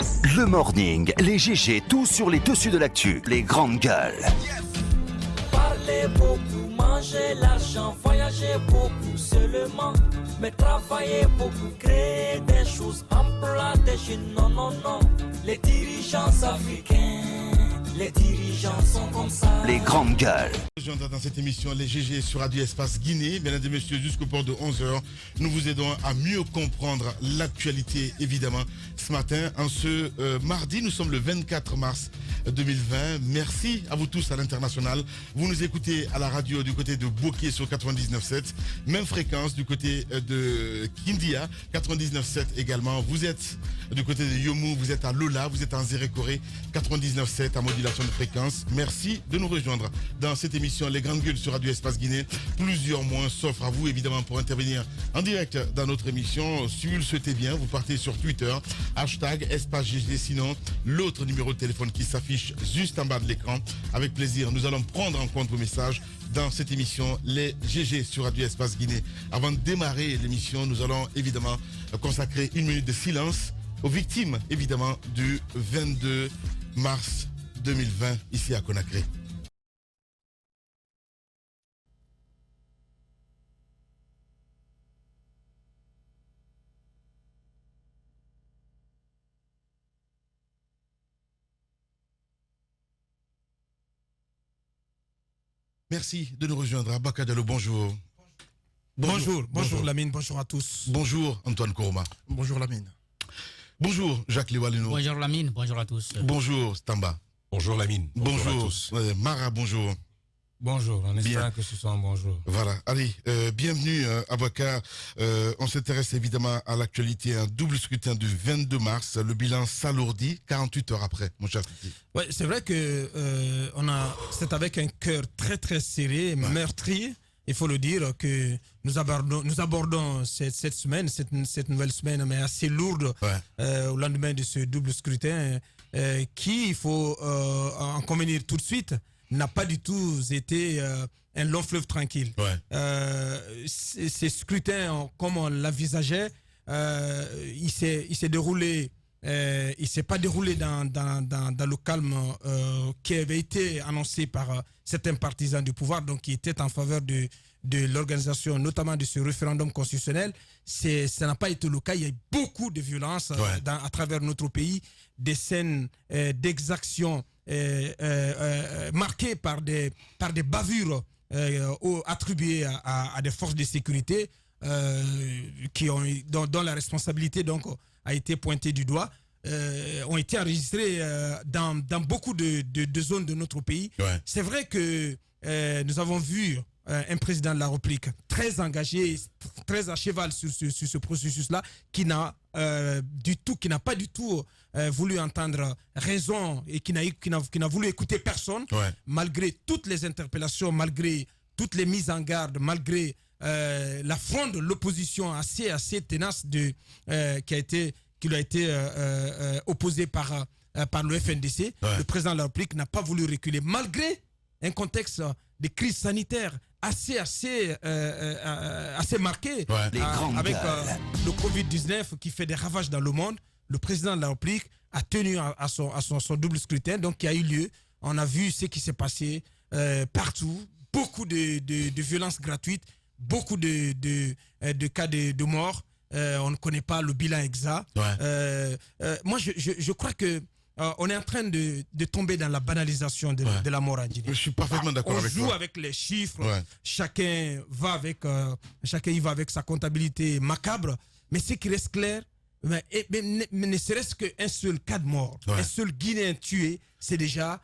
Le morning, les GG, tout sur les dessus de l'actu, les grandes gueules. Parler beaucoup, manger l'argent, voyager beaucoup seulement, mais travailler beaucoup, créer des choses, emploi des jeunes, non, non, non. Les dirigeants africains, les dirigeants sont comme ça. Les grandes gueules. Dans cette émission, les GG sur Radio Espace Guinée. Mesdames et messieurs, jusqu'au port de 11h, nous vous aidons à mieux comprendre l'actualité, évidemment. Ce matin, en ce mardi, nous sommes le 24 mars 2020. Merci à vous tous à l'international. Vous nous écoutez à la radio du côté de Bokeh sur 99.7. Même fréquence du côté de Kindia, 99.7 également. Vous êtes du côté de Yomu, vous êtes à Lola, vous êtes en Zérékoré, 99.7 à modulation de fréquence. Merci de nous rejoindre dans cette émission Les Grandes Gueules sur Radio Espace Guinée. Plusieurs mois s'offrent à vous évidemment pour intervenir en direct dans notre émission. Si vous le souhaitez bien, vous partez sur Twitter, hashtag Espace GG. Sinon, l'autre numéro de téléphone qui s'affiche juste en bas de l'écran. Avec plaisir, nous allons prendre en compte vos messages dans cette émission Les GG sur Radio Espace Guinée. Avant de démarrer l'émission, nous allons évidemment consacrer une minute de silence aux victimes évidemment du 22 mars 2020 ici à Conakry. Merci de nous rejoindre. Abaka Diallo, bonjour. Bonjour Lamine, bonjour à tous. Bonjour Antoine Kourma. Bonjour Lamine. Bonjour Jacques Liwalino. Bonjour Lamine, bonjour à tous. Bonjour Stamba. Bonjour Lamine. Bonjour à tous. Mara, bonjour. Bonjour, en espérant que ce soit un bonjour. Voilà, allez, bienvenue Abaka. On s'intéresse évidemment à l'actualité, un double scrutin du 22 mars. Le bilan s'alourdit 48 heures après, mon cher Titi. Ouais, c'est vrai que c'est avec un cœur très très serré, meurtri. Il faut le dire que nous abordons cette semaine, cette nouvelle semaine, mais assez lourde, au lendemain de ce double scrutin, qui, il faut en convenir tout de suite, n'a pas du tout été un long fleuve tranquille. Ces scrutins, comme on l'envisageait, il s'est déroulé. Il s'est pas déroulé dans le calme qui avait été annoncé par certains partisans du pouvoir, donc qui étaient en faveur de l'organisation, notamment de ce référendum constitutionnel. Ça n'a pas été le cas. Il y a eu beaucoup de violences à travers notre pays, des scènes d'exactions marquées par des bavures attribuées à des forces de sécurité dont la responsabilité donc a été pointée du doigt, ont été enregistrés dans beaucoup de zones de notre pays. C'est vrai que nous avons vu un président de la République très engagé, très à cheval sur ce processus-là, qui n'a pas du tout voulu entendre raison et qui n'a voulu écouter personne, malgré toutes les interpellations, malgré toutes les mises en garde, malgré la fronde de l'opposition assez tenace qui lui a été opposée par le FNDC. Le président de la République n'a pas voulu reculer, malgré un contexte de crise sanitaire assez marqué, avec le Covid-19 qui fait des ravages dans le monde. Le président de la République a tenu à son double scrutin, donc qui a eu lieu. On a vu ce qui s'est passé partout, beaucoup de violences gratuites, beaucoup de cas de morts. On ne connaît pas le bilan exact. Moi, je crois que on est en train de tomber dans la banalisation de la mort en Guinée. Je suis parfaitement d'accord avec toi. On joue avec les chiffres, chacun y va avec sa comptabilité macabre, mais ce qui reste clair, mais ne serait-ce qu'un seul cas de mort, un seul Guinéen tué, c'est déjà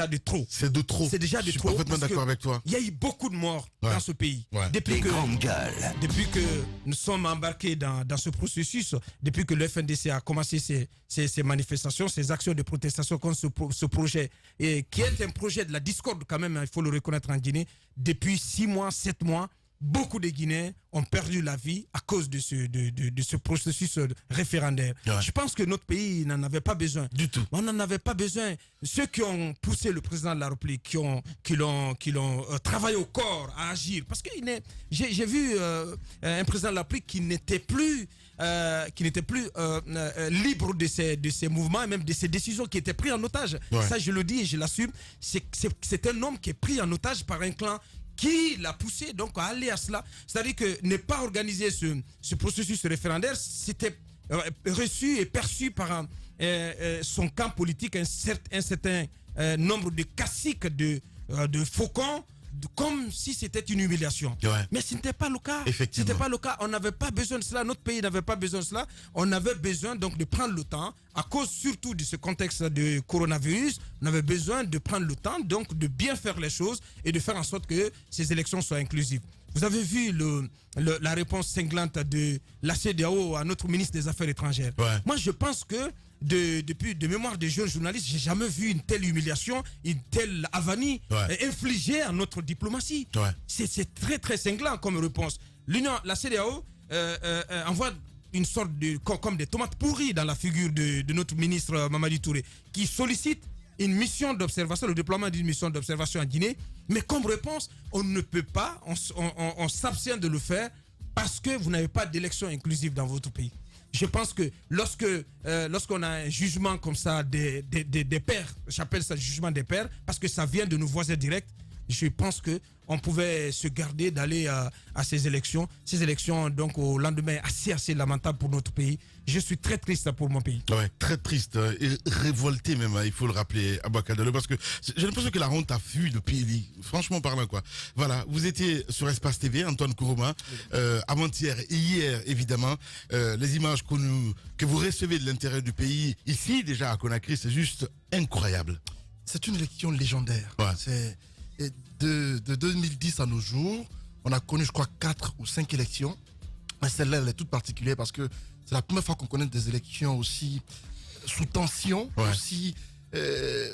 de trop. C'est de trop. C'est déjà de trop. Je suis parfaitement d'accord avec toi. Il y a eu beaucoup de morts dans ce pays. Les grandes gueules. Depuis que nous sommes embarqués dans ce processus, depuis que le FNDC a commencé ses manifestations, ses actions de protestation contre ce projet, et qui est un projet de la discorde quand même, il faut le reconnaître en Guinée, depuis 6 mois, 7 mois, beaucoup de Guinéens ont perdu la vie à cause de ce processus référendaire. Ouais. Je pense que notre pays n'en avait pas besoin. Du tout. On n'en avait pas besoin. Ceux qui ont poussé le président de la République, qui l'ont travaillé au corps à agir. Parce que j'ai vu un président de la République qui n'était plus libre de ses mouvements et même de ses décisions qui étaient prises en otage. Ouais. Ça, je le dis et je l'assume. C'est un homme qui est pris en otage par un clan qui l'a poussé donc à aller à cela. C'est-à-dire que ne pas organiser ce processus référendaire, c'était reçu et perçu par son camp politique, un certain nombre de caciques, de faucons, comme si c'était une humiliation. Ouais. Mais ce n'était pas le cas. Effectivement. C'était pas le cas. On n'avait pas besoin de cela. Notre pays n'avait pas besoin de cela. On avait besoin donc de prendre le temps, à cause surtout de ce contexte de coronavirus, on avait besoin de prendre le temps donc de bien faire les choses et de faire en sorte que ces élections soient inclusives. Vous avez vu la réponse cinglante de la CEDEAO à notre ministre des Affaires étrangères. Ouais. Moi, je pense que depuis de mémoire de jeunes journalistes, j'ai jamais vu une telle humiliation, une telle avanie infligée à notre diplomatie. Ouais. C'est très très cinglant comme réponse. La CEDEAO envoie une sorte comme des tomates pourries dans la figure de notre ministre Mamadi Touré, qui sollicite une mission d'observation, le déploiement d'une mission d'observation en Guinée, mais comme réponse, on ne peut pas, on s'abstient de le faire parce que vous n'avez pas d'élection inclusive dans votre pays. Je pense que lorsqu'on a un jugement comme ça des pairs, j'appelle ça jugement des pairs, parce que ça vient de nos voisins directs, je pense qu'on pouvait se garder d'aller à ces élections. Ces élections, donc, au lendemain, assez lamentable pour notre pays. Je suis très triste pour mon pays. Ouais, très triste et révolté même, il faut le rappeler, Abakadalo, parce que j'ai l'impression que la honte a fui le pays, franchement parlant, quoi. Voilà, vous étiez sur Espace TV, Antoine Kourouma, avant-hier et hier, évidemment, les images que vous recevez de l'intérieur du pays, ici, déjà à Conakry, c'est juste incroyable. C'est une élection légendaire. Ouais. Et de 2010 à nos jours, on a connu, je crois, 4 ou 5 élections. Mais celle-là, elle est toute particulière parce que c'est la première fois qu'on connaît des élections aussi sous tension, aussi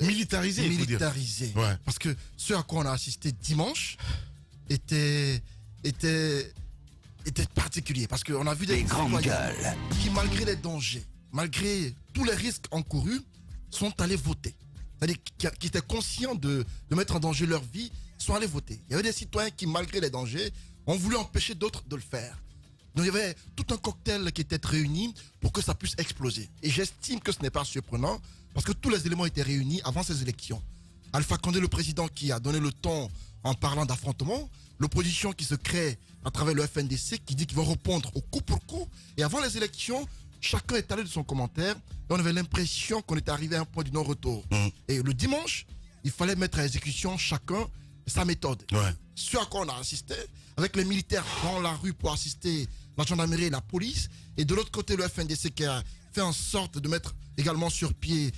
militarisées. Militarisées. Ouais. Parce que ce à quoi on a assisté dimanche était particulier. Parce qu'on a vu des citoyens qui, malgré les dangers, malgré tous les risques encourus, sont allés voter. C'est-à-dire qui étaient conscients de mettre en danger leur vie, sont allés voter. Il y avait des citoyens qui, malgré les dangers, ont voulu empêcher d'autres de le faire. Donc il y avait tout un cocktail qui était réuni pour que ça puisse exploser. Et j'estime que ce n'est pas surprenant parce que tous les éléments étaient réunis avant ces élections. Alpha Condé, le président, qui a donné le ton en parlant d'affrontement, l'opposition qui se crée à travers le FNDC qui dit qu'il va répondre au coup pour coup. Et avant les élections, chacun est allé de son commentaire et on avait l'impression qu'on était arrivé à un point du non-retour. Et le dimanche, il fallait mettre à exécution chacun sa méthode. Ouais. Ce à quoi on a assisté, avec les militaires dans la rue pour assister la gendarmerie et la police, et de l'autre côté le FNDC qui a fait en sorte de mettre également sur pied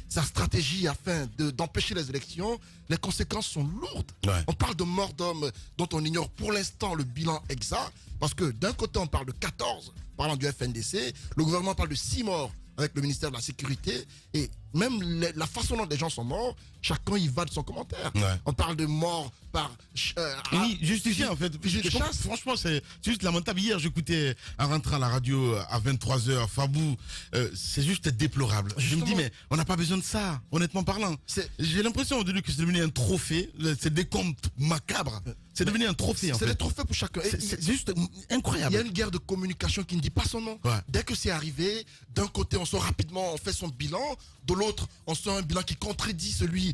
sa stratégie afin d'empêcher les élections, les conséquences sont lourdes. Ouais. On parle de morts d'hommes dont on ignore pour l'instant le bilan exact, parce que d'un côté on parle de 14, parlant du FNDC, le gouvernement parle de 6 morts avec le ministère de la Sécurité, et même la façon dont les gens sont morts, chacun y va de son commentaire. Ouais. On parle de morts par... justifié en fait. Franchement, c'est juste lamentable. Hier, j'écoutais en rentrant à la radio à 23h, Fabou, c'est juste déplorable. Justement. Je me dis, mais on n'a pas besoin de ça, honnêtement parlant. J'ai l'impression au début que c'est devenu un trophée, c'est des comptes macabres. C'est devenu un trophée en fait. C'est des trophées pour chacun. C'est juste incroyable. Il y a une guerre de communication qui ne dit pas son nom. Ouais. Dès que c'est arrivé, d'un côté on sort rapidement, on fait son bilan, de l'autre on sort un bilan qui contredit celui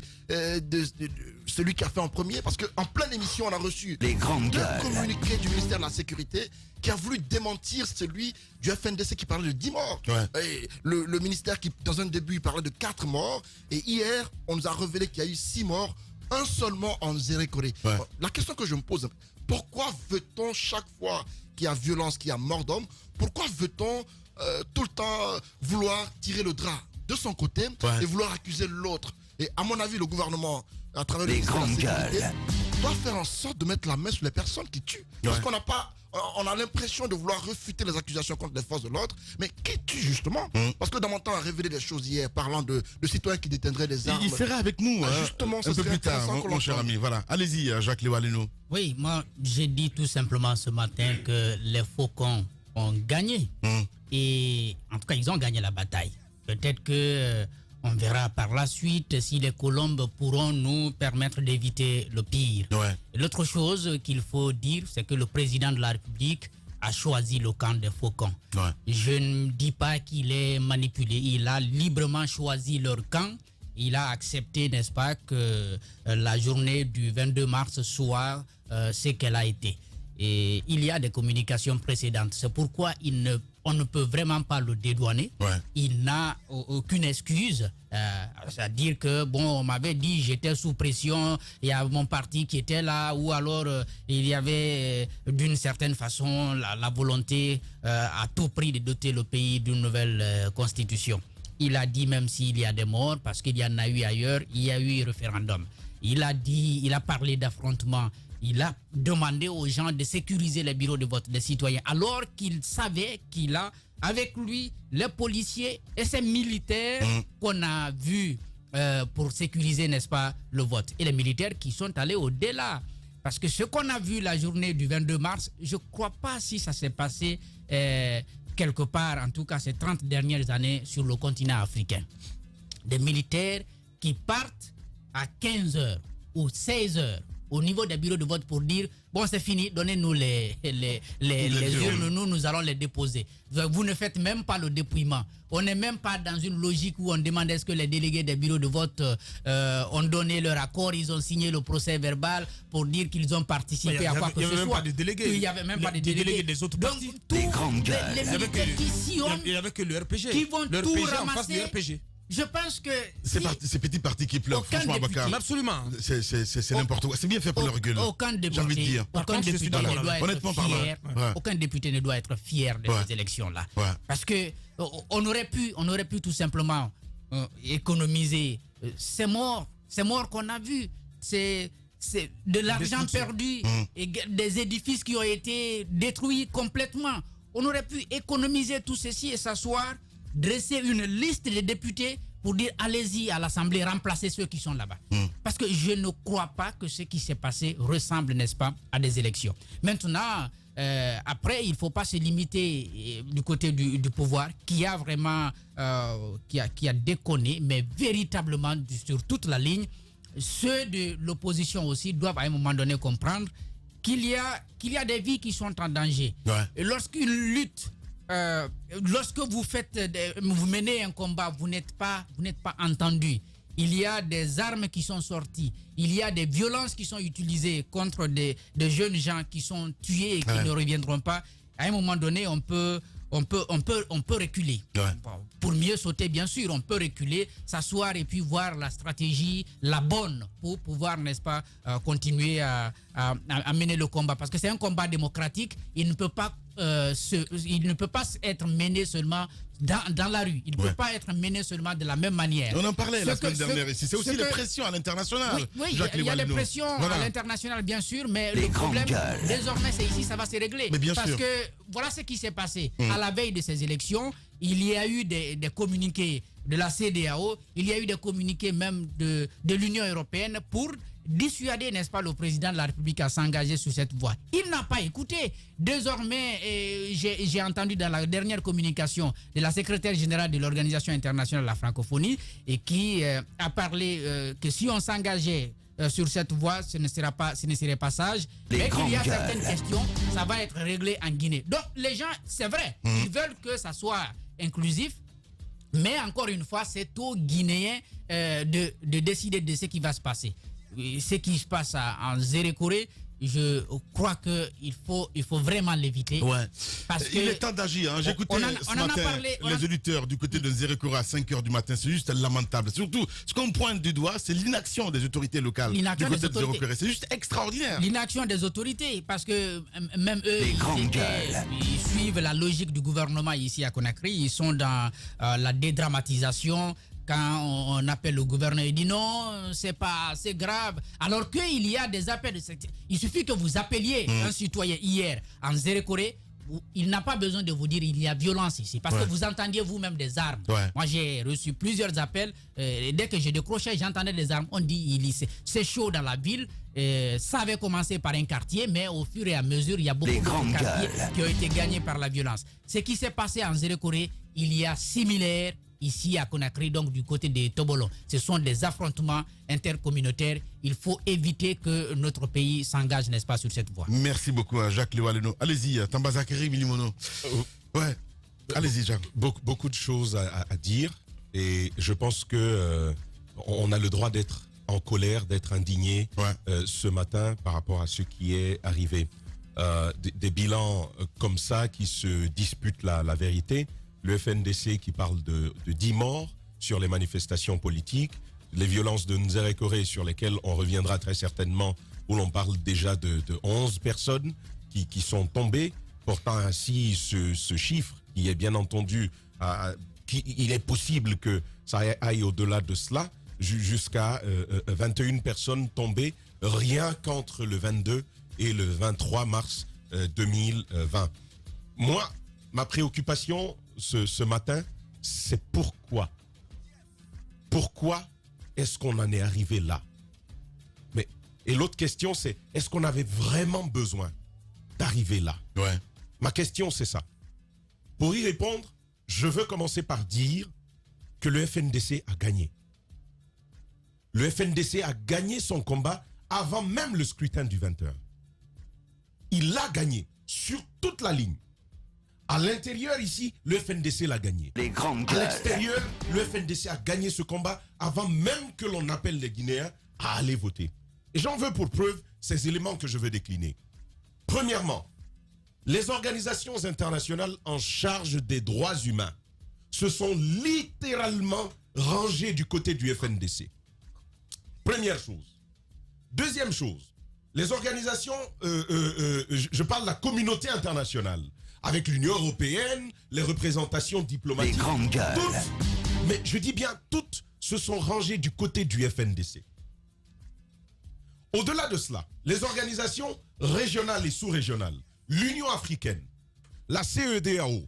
qui a fait en premier, parce qu'en pleine émission on a reçu un communiqué du ministère de la Sécurité qui a voulu démentir celui du FNDC qui parlait de 10 morts. Ouais. Et le ministère qui dans un début parlait de 4 morts, et hier on nous a révélé qu'il y a eu 6 morts, un seulement en Zérékoré. Ouais. La question que je me pose, pourquoi veut-on chaque fois qu'il y a violence, qu'il y a mort d'homme, pourquoi veut-on tout le temps vouloir tirer le drap de son côté et vouloir accuser l'autre? Et à mon avis, le gouvernement, à travers le ministère de la Sécurité, doit faire en sorte de mettre la main sur les personnes qui tuent. Parce qu'on n'a pas on a l'impression de vouloir refuter les accusations contre les forces de l'ordre. Mais qui tue justement? Parce que Damantan a révélé des choses hier parlant de citoyens qui détiendraient des armes. Il sera avec nous justement, un peu plus tard, mon cher ami. Voilà. Allez-y, Jacques Léo-Aleno. Oui, moi, j'ai dit tout simplement ce matin que les faucons ont gagné. Et en tout cas, ils ont gagné la bataille. Peut-être que on verra par la suite si les colombes pourront nous permettre d'éviter le pire. Ouais. L'autre chose qu'il faut dire, c'est que le président de la République a choisi le camp des faucons. Ouais. Je ne dis pas qu'il est manipulé. Il a librement choisi leur camp. Il a accepté, n'est-ce pas, que la journée du 22 mars soit ce qu'elle a été. Et il y a des communications précédentes. C'est pourquoi on ne peut vraiment pas le dédouaner. Ouais. Il n'a aucune excuse. C'est-à-dire que, bon, on m'avait dit j'étais sous pression, il y a mon parti qui était là, ou alors il y avait d'une certaine façon la volonté à tout prix de doter le pays d'une nouvelle constitution. Il a dit même s'il y a des morts, parce qu'il y en a eu ailleurs, il y a eu référendum. Il a dit, il a parlé d'affrontement. Il a demandé aux gens de sécuriser les bureaux de vote des citoyens, alors qu'il savait qu'il a avec lui les policiers et ces militaires qu'on a vus pour sécuriser, n'est-ce pas, le vote. Et les militaires qui sont allés au-delà. Parce que ce qu'on a vu la journée du 22 mars, je ne crois pas si ça s'est passé quelque part, en tout cas ces 30 dernières années sur le continent africain. Des militaires qui partent à 15h ou 16h au niveau des bureaux de vote pour dire bon, c'est fini, donnez-nous les urnes, nous allons les déposer. Vous ne faites même pas le dépouillement. On n'est même pas dans une logique où on demande est-ce que les délégués des bureaux de vote ont donné leur accord, ils ont signé le procès verbal pour dire qu'ils ont participé à quoi que ce soit. Il n'y avait même pas de délégués des autres partis. Donc, tous les militaires qui sillonnent, il n'y avait que le RPG. qui vont le tout RPG ramasser. en face du RPG. Je pense que Ces petits partis qui pleurent, franchement, Abakar. Absolument. C'est n'importe quoi. C'est bien fait pour leur gueule. Aucun J'ai envie de dire. Aucun député ne doit être fier de ces élections-là. Ouais. Parce que on aurait pu tout simplement économiser ces morts qu'on a vus. C'est de l'argent perdu et des édifices qui ont été détruits complètement. On aurait pu économiser tout ceci et s'asseoir, dresser une liste de députés pour dire allez-y à l'Assemblée, remplacer ceux qui sont là-bas. Parce que je ne crois pas que ce qui s'est passé ressemble, n'est-ce pas, à des élections. Maintenant, après, il ne faut pas se limiter du côté du pouvoir qui a vraiment qui a déconné, mais véritablement sur toute la ligne. Ceux de l'opposition aussi doivent à un moment donné comprendre qu'il y a des vies qui sont en danger. Ouais. Et lorsqu'une lutte lorsque vous menez un combat, vous n'êtes pas entendu. Il y a des armes qui sont sorties. Il y a des violences qui sont utilisées contre des jeunes gens qui sont tués et qui ne reviendront pas. À un moment donné, on peut reculer. Ouais. Pour mieux sauter, bien sûr, on peut reculer, s'asseoir et puis voir la stratégie, la bonne, pour pouvoir, n'est-ce pas, continuer à mener le combat. Parce que c'est un combat démocratique. Il ne peut pas être mené seulement dans la rue. Il ne peut pas être mené seulement de la même manière. On en parlait la semaine dernière ici. C'est aussi les pressions à l'international. Oui, il y a les pressions à l'international, bien sûr, mais le problème, désormais, c'est ici, ça va se régler. Parce que voilà ce qui s'est passé. À la veille de ces élections, il y a eu des communiqués de la CEDEAO, il y a eu des communiqués même de l'Union européenne pour dissuader, n'est-ce pas, le président de la République à s'engager sur cette voie. Il n'a pas écouté. Désormais, j'ai entendu dans la dernière communication de la secrétaire générale de l'Organisation internationale de la francophonie et qui a parlé que si on s'engageait sur cette voie, ce ne serait pas sage. Mais qu'il y a certaines questions, ça va être réglé en Guinée. Donc les gens, c'est vrai, ils veulent que ça soit inclusif. Mais encore une fois, c'est aux Guinéens de décider de ce qui va se passer. Ce qui se passe en Zérékoré, je crois qu'il faut vraiment l'éviter. Ouais. Parce il est temps d'agir. Hein. J'écoutais ce matin les auditeurs du côté de Zérékoré à 5h du matin. C'est juste lamentable. Surtout, ce qu'on pointe du doigt, c'est l'inaction des autorités locales du côté de Zérékoré. C'est juste extraordinaire. L'inaction des autorités, parce que même eux, ils suivent la logique du gouvernement ici à Conakry. Ils sont dans la dédramatisation. quand on appelle le gouverneur, il dit non, c'est grave. Alors qu'il y a des appels. Il suffit que vous appeliez un citoyen hier en Zérékoré. Il n'a pas besoin de vous dire il y a violence ici parce que vous entendiez vous-même des armes. Moi j'ai reçu plusieurs appels et dès que je décrochais j'entendais des armes. On dit c'est chaud dans la ville. Ça avait commencé par un quartier mais au fur et à mesure il y a beaucoup de quartiers qui ont été gagnés par la violence. Ce qui s'est passé en Zérékoré, il y a similaire ici à Conakry, donc du côté de Tobolo. Ce sont des affrontements intercommunautaires. Il faut éviter que notre pays s'engage, n'est-ce pas, sur cette voie. Merci beaucoup, Jacques Lewaleno. Allez-y, Tambazakeri Milimono. Ouais, allez-y, Jacques. Beaucoup de choses à dire et je pense que on a le droit d'être en colère, d'être indigné ce matin par rapport à ce qui est arrivé. Des bilans comme ça qui se disputent la vérité. Le FNDC qui parle de 10 morts sur les manifestations politiques, les violences de Nzérékoré sur lesquelles on reviendra très certainement, où l'on parle déjà de 11 personnes qui sont tombées, portant ainsi ce chiffre qui est bien entendu, il est possible que ça aille au-delà de cela, jusqu'à 21 personnes tombées rien qu'entre le 22 et le 23 mars 2020. Moi, ma préoccupation ce matin, c'est pourquoi. Pourquoi est-ce qu'on en est arrivé là? Et l'autre question, c'est est-ce qu'on avait vraiment besoin d'arriver là? Ma question, c'est ça. Pour y répondre, je veux commencer par dire que le FNDC a gagné. Le FNDC a gagné son combat avant même le scrutin du 21. Il l'a gagné sur toute la ligne. À l'intérieur ici, le FNDC l'a gagné. Les grandes gueules. À l'extérieur, le FNDC a gagné ce combat avant même que l'on appelle les Guinéens à aller voter. Et j'en veux pour preuve ces éléments que je veux décliner. Premièrement, les organisations internationales en charge des droits humains se sont littéralement rangées du côté du FNDC. Première chose. Deuxième chose, les organisations, je parle de la communauté internationale, avec l'Union européenne, les représentations diplomatiques. Les grandes gueules. Toutes, mais je dis bien toutes, se sont rangées du côté du FNDC. Au-delà de cela, les organisations régionales et sous-régionales, l'Union africaine, la CEDEAO,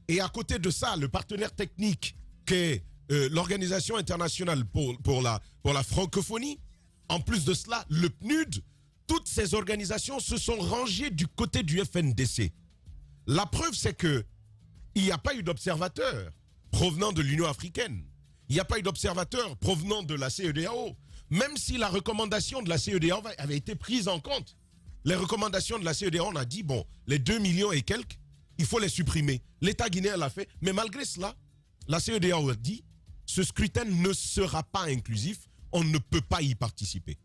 et à côté de ça, le partenaire technique qu'est l'Organisation internationale pour la francophonie, en plus de cela, le PNUD, toutes ces organisations se sont rangées du côté du FNDC. La preuve, c'est que il n'y a pas eu d'observateurs provenant de l'Union africaine. Il n'y a pas eu d'observateurs provenant de la CEDEAO. Même si la recommandation de la CEDEAO avait été prise en compte. Les recommandations de la CEDEAO, on a dit, bon, les 2 millions et quelques, il faut les supprimer. L'État guinéen l'a fait. Mais malgré cela, la CEDEAO a dit, ce scrutin ne sera pas inclusif. On ne peut pas y participer.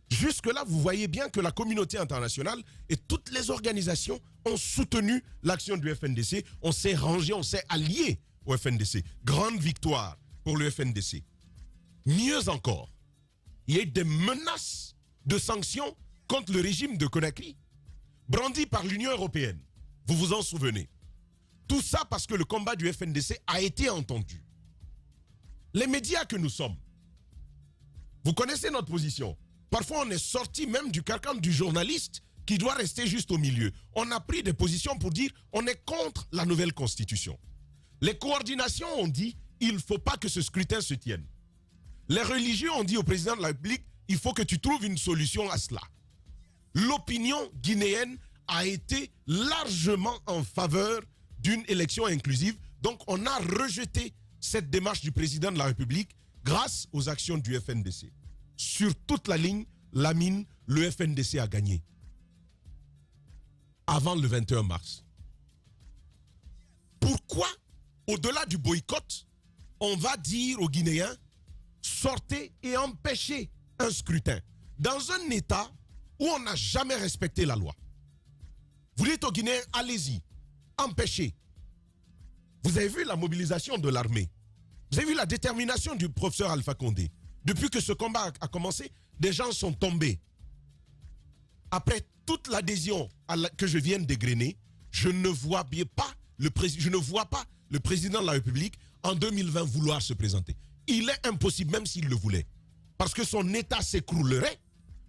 Jusque-là, vous voyez bien que la communauté internationale et toutes les organisations ont soutenu l'action du FNDC. On s'est rangé, on s'est allié au FNDC. Grande victoire pour le FNDC. Mieux encore, il y a eu des menaces de sanctions contre le régime de Conakry, brandies par l'Union européenne. Vous vous en souvenez. Tout ça parce que le combat du FNDC a été entendu. Les médias que nous sommes, vous connaissez notre position. Parfois, on est sorti même du carcan du journaliste qui doit rester juste au milieu. On a pris des positions pour dire on est contre la nouvelle constitution. Les coordinations ont dit il ne faut pas que ce scrutin se tienne. Les religieux ont dit au président de la République il faut que tu trouves une solution à cela. L'opinion guinéenne a été largement en faveur d'une élection inclusive. Donc, on a rejeté cette démarche du président de la République grâce aux actions du FNDC. Sur toute la ligne, la mine, le FNDC a gagné. Avant le 21 mars. Pourquoi, au-delà du boycott, on va dire aux Guinéens, sortez et empêchez un scrutin dans un État où on n'a jamais respecté la loi. Vous dites aux Guinéens, allez-y, empêchez. Vous avez vu la mobilisation de l'armée. Vous avez vu la détermination du professeur Alpha Condé. Depuis que ce combat a commencé, des gens sont tombés. Après toute l'adhésion que je viens d'égrener, je ne vois pas le président de la République en 2020 vouloir se présenter. Il est impossible, même s'il le voulait. Parce que son État s'écroulerait.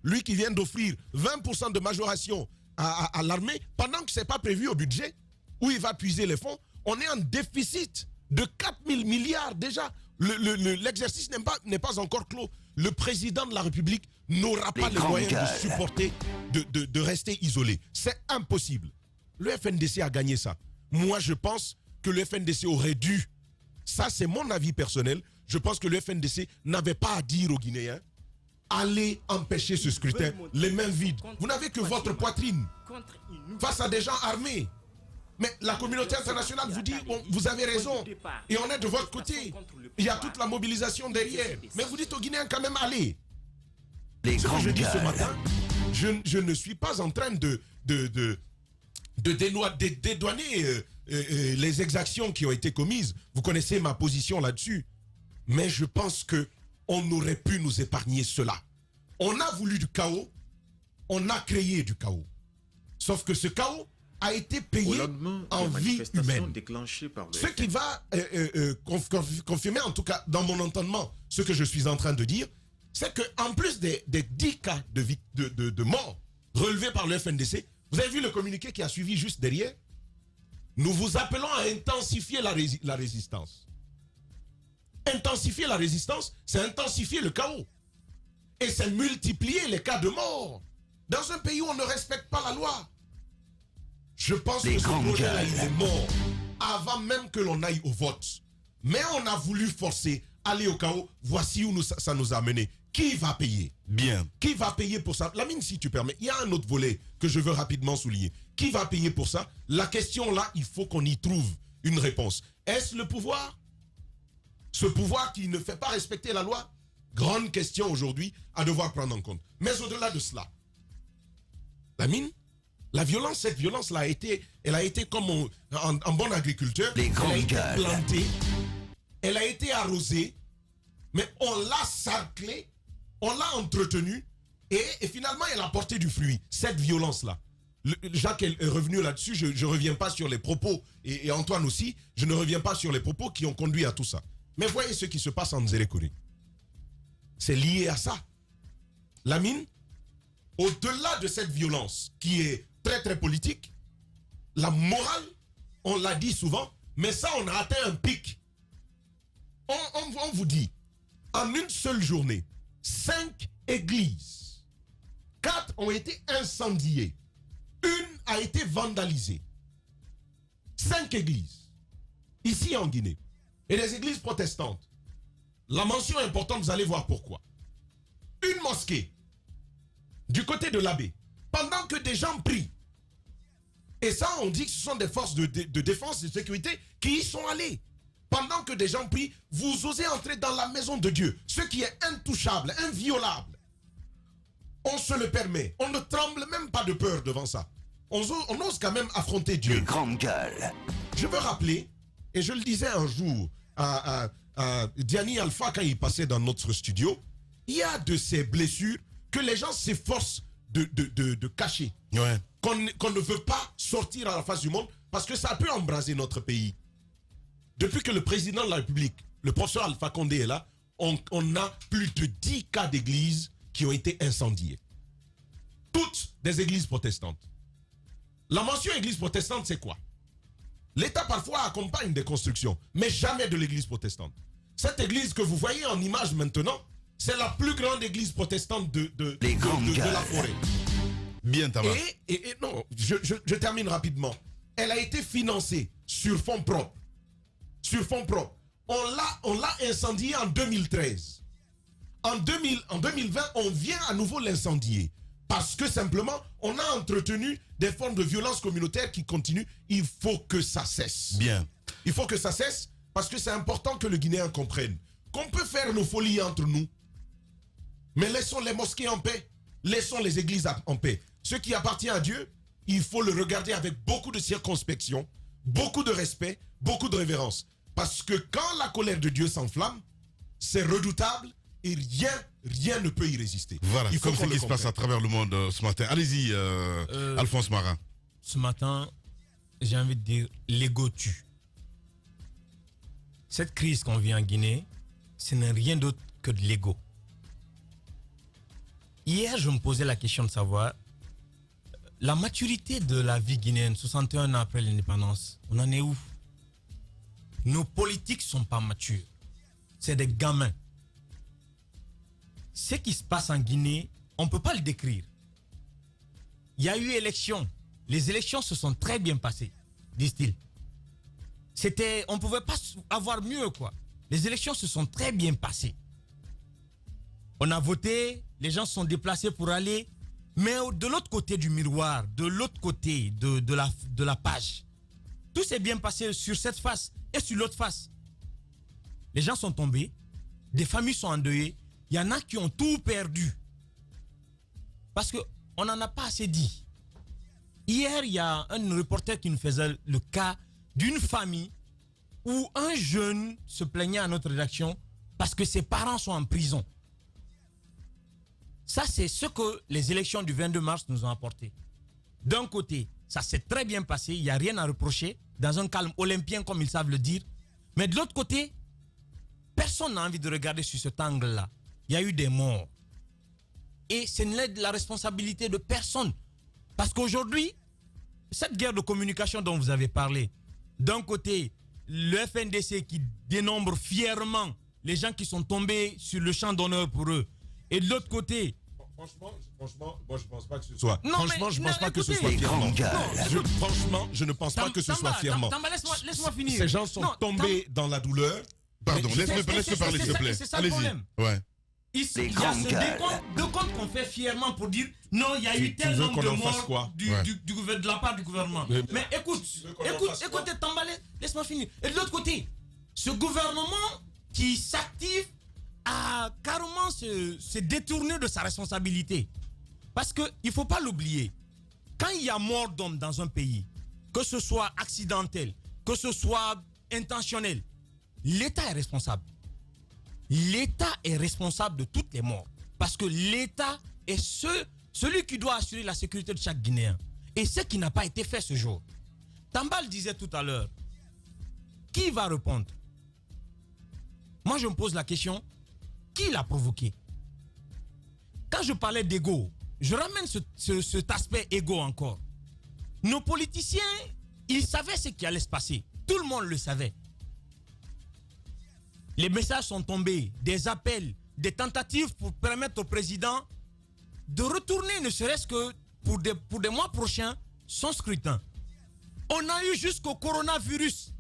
Lui qui vient d'offrir 20% de majoration à l'armée, pendant que ce n'est pas prévu au budget, où il va puiser les fonds, on est en déficit de 4 000 milliards déjà. L'exercice n'est pas encore clos. Le président de la République n'aura pas les moyens de supporter, de rester isolé. C'est impossible. Le FNDC a gagné ça. Moi, je pense que le FNDC aurait dû, ça c'est mon avis personnel, je pense que le FNDC n'avait pas à dire aux Guinéens, allez empêcher ce scrutin, les mains vides. Vous n'avez que votre poitrine face à des gens armés. Mais la communauté internationale vous dit, vous avez raison, et on est de votre côté. Il y a toute la mobilisation derrière. Mais vous dites aux Guinéens quand même, allez. Ce que je dis ce matin, je ne suis pas en train de dédouaner les exactions qui ont été commises. Vous connaissez ma position là-dessus. Mais je pense qu'on aurait pu nous épargner cela. On a voulu du chaos, on a créé du chaos. Sauf que ce chaos a été payé en vie humaine. Ce qui va confirmer, en tout cas dans mon entendement, ce que je suis en train de dire, c'est qu'en plus des 10 cas de mort relevés par le FNDC, vous avez vu le communiqué qui a suivi juste derrière? Nous vous appelons à intensifier la résistance. Intensifier la résistance, c'est intensifier le chaos. Et c'est multiplier les cas de mort. Dans un pays où on ne respecte pas la loi. Je pense que ce projet-là, il est mort avant même que l'on aille au vote. Mais on a voulu forcer, aller au chaos. Voici où ça nous a mené. Qui va payer? Bien. Qui va payer pour ça? Lamine, si tu permets, il y a un autre volet que je veux rapidement souligner. Qui va payer pour ça? La question là, il faut qu'on y trouve une réponse. Est-ce le pouvoir? Ce pouvoir qui ne fait pas respecter la loi? Grande question aujourd'hui à devoir prendre en compte. Mais au-delà de cela, Lamine, la violence, cette violence-là, elle a été comme en bon agriculteur, elle a été plantée, elle a été arrosée, mais on l'a sarclée, on l'a entretenue, et finalement, elle a porté du fruit, cette violence-là. Jacques est revenu là-dessus, je ne reviens pas sur les propos, et Antoine aussi, je ne reviens pas sur les propos qui ont conduit à tout ça. Mais voyez ce qui se passe en Nzérékoré. C'est lié à ça. Lamine, au-delà de cette violence qui est très très politique, la morale, on l'a dit souvent, mais ça on a atteint un pic. On vous dit, en une seule journée, 5 églises, 4 ont été incendiées, une a été vandalisée. 5 églises, ici en Guinée, et des églises protestantes. La mention est importante, vous allez voir pourquoi. Une mosquée, du côté de l'abbé, pendant que des gens prient. Et ça, on dit que ce sont des forces de défense et de sécurité qui y sont allés. Pendant que des gens prient, vous osez entrer dans la maison de Dieu, ce qui est intouchable, inviolable. On se le permet. On ne tremble même pas de peur devant ça. On ose quand même affronter Dieu. Les grandes gueules. Je veux rappeler, et je le disais un jour à Diani Alpha quand il passait dans notre studio, il y a de ces blessures que les gens s'efforcent de cacher. Ouais. Qu'on ne veut pas sortir à la face du monde parce que ça peut embraser notre pays. Depuis que le président de la République, le professeur Alpha Condé est là, on a plus de 10 cas d'églises qui ont été incendiées. Toutes des églises protestantes. La mention église protestante, c'est quoi? L'État parfois accompagne des constructions, mais jamais de l'église protestante. Cette église que vous voyez en image maintenant, c'est la plus grande église protestante de la forêt. Bien, Thomas. Et non, je termine rapidement. Elle a été financée sur fonds propres. Sur fonds propres. On l'a incendiée en 2013. En 2020, on vient à nouveau l'incendier. Parce que simplement, on a entretenu des formes de violence communautaire qui continuent. Il faut que ça cesse. Bien. Il faut que ça cesse parce que c'est important que le Guinéen comprenne qu'on peut faire nos folies entre nous. Mais laissons les mosquées en paix. Laissons les églises en paix. Ce qui appartient à Dieu, il faut le regarder avec beaucoup de circonspection, beaucoup de respect, beaucoup de révérence. Parce que quand la colère de Dieu s'enflamme, c'est redoutable et rien ne peut y résister. Voilà, il faut comme ce qui se passe à travers le monde ce matin. Allez-y, Alphonse Marin. Ce matin, j'ai envie de dire, l'ego tue. cette crise qu'on vit en Guinée, ce n'est rien d'autre que de l'ego. Hier, je me posais la question de savoir la maturité de la vie guinéenne, 61 ans après l'indépendance, on en est où? Nos politiques ne sont pas matures. C'est des gamins. Ce qui se passe en Guinée, on ne peut pas le décrire. Il y a eu élection. Les élections se sont très bien passées, disent-ils. On ne pouvait pas avoir mieux, quoi. Les élections se sont très bien passées. On a voté, les gens se sont déplacés pour aller. Mais de l'autre côté du miroir, de l'autre côté de la page, tout s'est bien passé sur cette face et sur l'autre face. Les gens sont tombés, des familles sont endeuillées, il y en a qui ont tout perdu. Parce qu'on n'en a pas assez dit. Hier, il y a un reporter qui nous faisait le cas d'une famille où un jeune se plaignait à notre rédaction parce que ses parents sont en prison. Ça, c'est ce que les élections du 22 mars nous ont apporté. D'un côté, ça s'est très bien passé, il n'y a rien à reprocher, dans un calme olympien comme ils savent le dire. Mais de l'autre côté, personne n'a envie de regarder sur cet angle-là. Il y a eu des morts. Et ce n'est de la responsabilité de personne. Parce qu'aujourd'hui, cette guerre de communication dont vous avez parlé, d'un côté, le FNDC qui dénombre fièrement les gens qui sont tombés sur le champ d'honneur pour eux, et de l'autre côté... Franchement, moi je pense pas que ce soit. Non, franchement, mais, je pense pas que ce soit les fièrement. grandes gueules. Franchement, je ne pense pas que ce soit fièrement. Laisse-moi finir. Ces gens sont tombés dans la douleur. Pardon, laisse-le parler, s'il te plaît. C'est ça le Allez-y. problème. Ouais. Ici, Les il y a grandes ce gueules. décompte qu'on fait fièrement pour dire non, il y a eu tel veux nombre qu'on de en fasse morts quoi? de la part du gouvernement. Mais écoute, écoutez, Tambalé, laisse-moi finir. Et de l'autre côté, ce gouvernement qui s'active a carrément se détourné de sa responsabilité. Parce qu'il ne faut pas l'oublier. Quand il y a mort d'homme dans un pays, que ce soit accidentel, que ce soit intentionnel, l'État est responsable. L'État est responsable de toutes les morts. Parce que l'État est celui qui doit assurer la sécurité de chaque Guinéen. Et ce qui n'a pas été fait ce jour. Tambal disait tout à l'heure, qui va répondre? Moi je me pose la question, qui l'a provoqué? Quand je parlais d'ego, je ramène cet aspect égo encore. Nos politiciens, ils savaient ce qui allait se passer. Tout le monde le savait. Les messages sont tombés, des appels, des tentatives pour permettre au président de retourner, ne serait-ce que pour des mois prochains, son scrutin. On a eu jusqu'au coronavirus.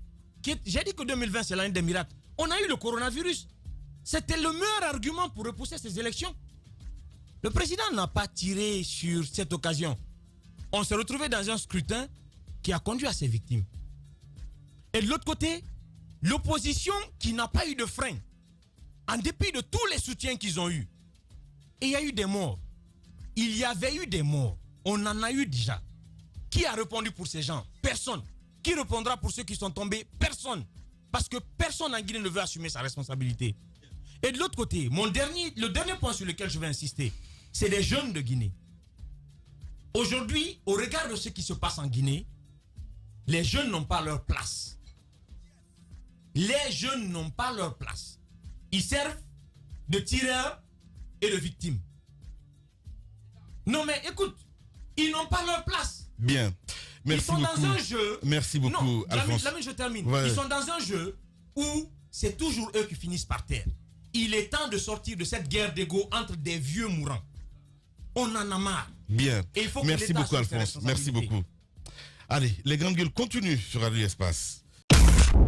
J'ai dit que 2020, c'est l'année des miracles. On a eu le coronavirus. C'était le meilleur argument pour repousser ces élections. Le président n'a pas tiré sur cette occasion. On s'est retrouvé dans un scrutin qui a conduit à ses victimes. Et de l'autre côté, l'opposition qui n'a pas eu de frein, en dépit de tous les soutiens qu'ils ont eus. Et il y a eu des morts. Il y avait eu des morts. On en a eu déjà. Qui a répondu pour ces gens? Personne. Qui répondra pour ceux qui sont tombés? Personne. Parce que personne en Guinée ne veut assumer sa responsabilité. Et de l'autre côté, le dernier point sur lequel je vais insister, c'est les jeunes de Guinée. Aujourd'hui, au regard de ce qui se passe en Guinée, les jeunes n'ont pas leur place. Les jeunes n'ont pas leur place. Ils servent de tireurs et de victimes. Non mais écoute, ils n'ont pas leur place. Bien. Merci beaucoup. Ils sont dans un jeu. Merci beaucoup, non, Alphonse. Lamine, je termine. Ouais. Ils sont dans un jeu où c'est toujours eux qui finissent par terre. Il est temps de sortir de cette guerre d'ego entre des vieux mourants. On en a marre. Bien. Et il faut que Merci l'État beaucoup, assume ses Alphonse. Merci responsabilités. beaucoup. Allez, les grandes gueules continuent sur Radio Espace.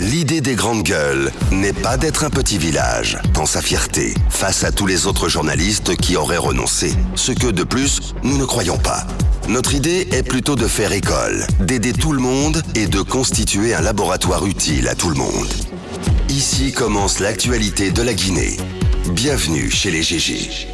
L'idée des grandes gueules n'est pas d'être un petit village dans sa fierté face à tous les autres journalistes qui auraient renoncé. Ce que, de plus, nous ne croyons pas. Notre idée est plutôt de faire école, d'aider tout le monde et de constituer un laboratoire utile à tout le monde. Ici commence l'actualité de la Guinée. Bienvenue chez les GG.